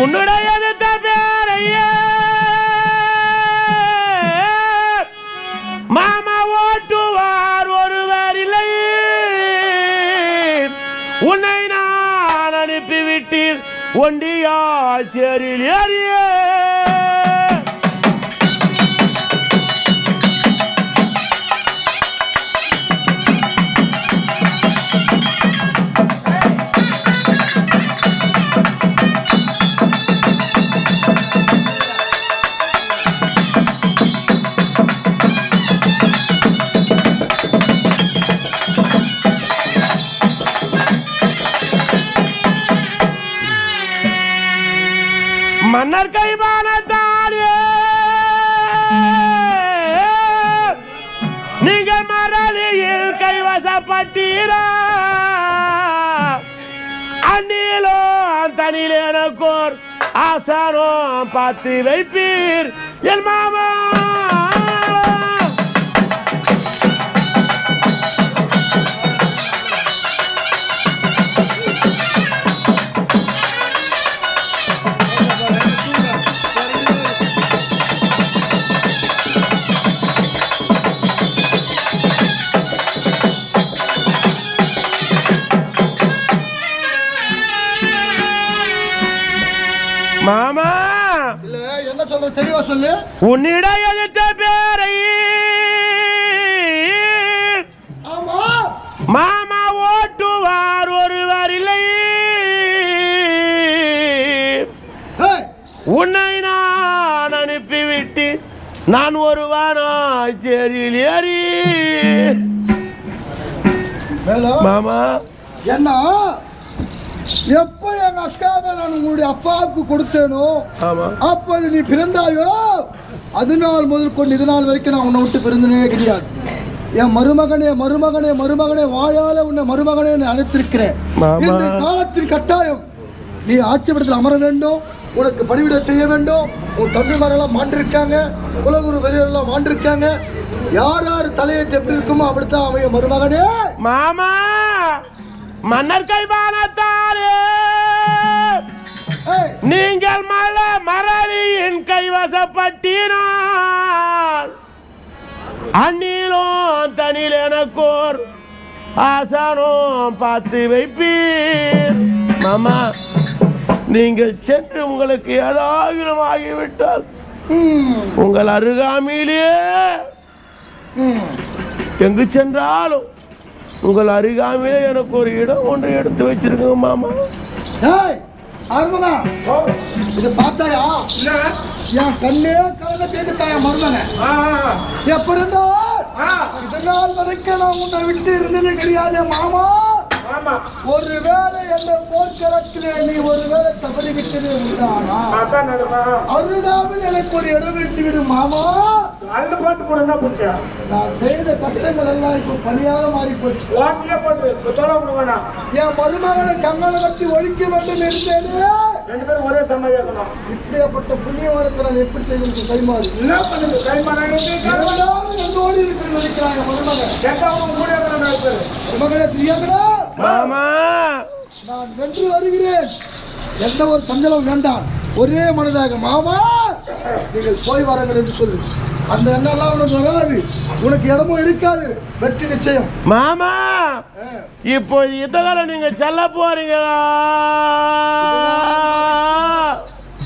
உன்னுடைய பேரையே மாமா ஓட்டுவார் ஒருவர் இல்லை. உன்னை நான் அனுப்பிவிட்டீர் ஒண்டியால் தேரில் ஏறிய மன்னர் கைவானத்தாலே நீங்கள் மரளியில் கைவசப்பட்டீரா. அந்நிலோ தனியில் எனக்கோர் ஆசானோ பார்த்து வைப்பீர் என் மாமா. மாமா இல்ல என்ன சொல்ற தெளிவா சொல்லு. உன்னிடம் எதிர்த்த பேரை ஆமா மாமா ஓட்டுவார் ஒருவர் இல்லை. உன்னை நான் அனுப்பிவிட்டு நான் ஒருவனாய் சேரில் ஏறி. மாமா என்ன எப்ப எங்க அக்காவை நான் உங்களுடைய அப்பாவுக்கு கொடுத்தேனோ அப்போது நீ பிறந்தாயோ அதுநாள் முதல் கொண்டு இது நாள் வரைக்கும் நான் உன்னை விட்டு பிறந்தனே கிடையாது. என் மருமகனே மருமகனே மருமகனே வாயால உன்னை மருமகனே அழைத்திருக்கிறேன். இந்த காலத்தின் கட்டாயம் நீ ஆட்சிபடத்தில் அமர வேண்டும், உனக்கு பணிவிட செய்ய வேண்டும். உன் தம்பிமாரெல்லாம் மாண்டிருக்காங்க, குலகுரு பெரியவரெல்லாம் மாண்டிருக்காங்க. யார் யார் தலையை எப்படி இருக்குமோ அப்படித்தான் அமைய மருமகனே. மாமா மன்னர் கைவானத்தாலே நீங்கள் மரளியின் கைவசப்பட்டினால் அந்நிலோ தனியில் எனக்கோர் ஆசானோ பார்த்து வைப்பீர். மாமா நீங்கள் சென்று உங்களுக்கு ஏதாவது ஆகிவிட்டால் உங்கள் அருகாமையிலேயே எங்கு சென்றாலும் உங்கள் அருகாமையிலே எனக்கு ஒரு இடம் ஒன்று எடுத்து வச்சிருக்கோங்க மாமா. இது பார்த்தாயா என் கண்ணே கலங்க செய்துட்டாய மருமகன். எப்படி இருந்தா இதனால் வரைக்கும் நான் உன்னை விட்டு இருந்தது கிடையாது மாமா. ஒருவேளை எந்த போர்க்களத்திலே நீ ஒருவேளை தவறி விட்டது உண்டானா அருகாமல் எனக்கு ஒரு இடம் எடுத்து விடும் மாமா. நான் செய்த கஷ்டங்கள் எல்லாம் இப்போ பணியாக மாறி போச்சு. என் மருமகனை கங்கனை கட்டி ஒழிக்க வேண்டும் இருந்தேனே. இப்படியாப்பட்ட புண்ணியவானத்தை நான் எப்படி செய்து கைமாறு என்னோடு இருக்கிற நினைக்கிறாங்க மருமகனே தெரியாதா மாமா. நான் வென்று வருகிறேன், எந்த ஒரு சஞ்சலம் வேண்டாம், ஒரே மனதாக மாமா நீங்கள் போய் வாருங்கள் என்று சொல்லு. அந்த எண்ணெல்லாம் உனக்கு வராது, உனக்கு இடமும் இருக்காது, வெற்றி நிச்சயம். மாமா இப்போ இதனால நீங்க செல்ல போறீங்களா?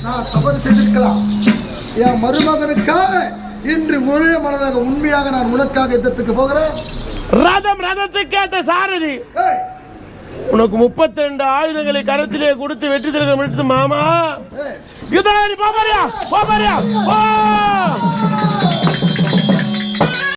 நான் தவறு செய்திருக்கலாம். என் மருமகனுக்காக இன்று ஒரே மனதாக உண்மையாக நான் உனக்காக யுத்தத்துக்கு போகிறேன். ரதத்துக்கு ஏற்ற சாரதி உனக்கு 32 ஆயுதங்களை கரத்திலே கொடுத்து வெற்றி திலகம் எடுத்து மாமா. யுத்தம் போறியா?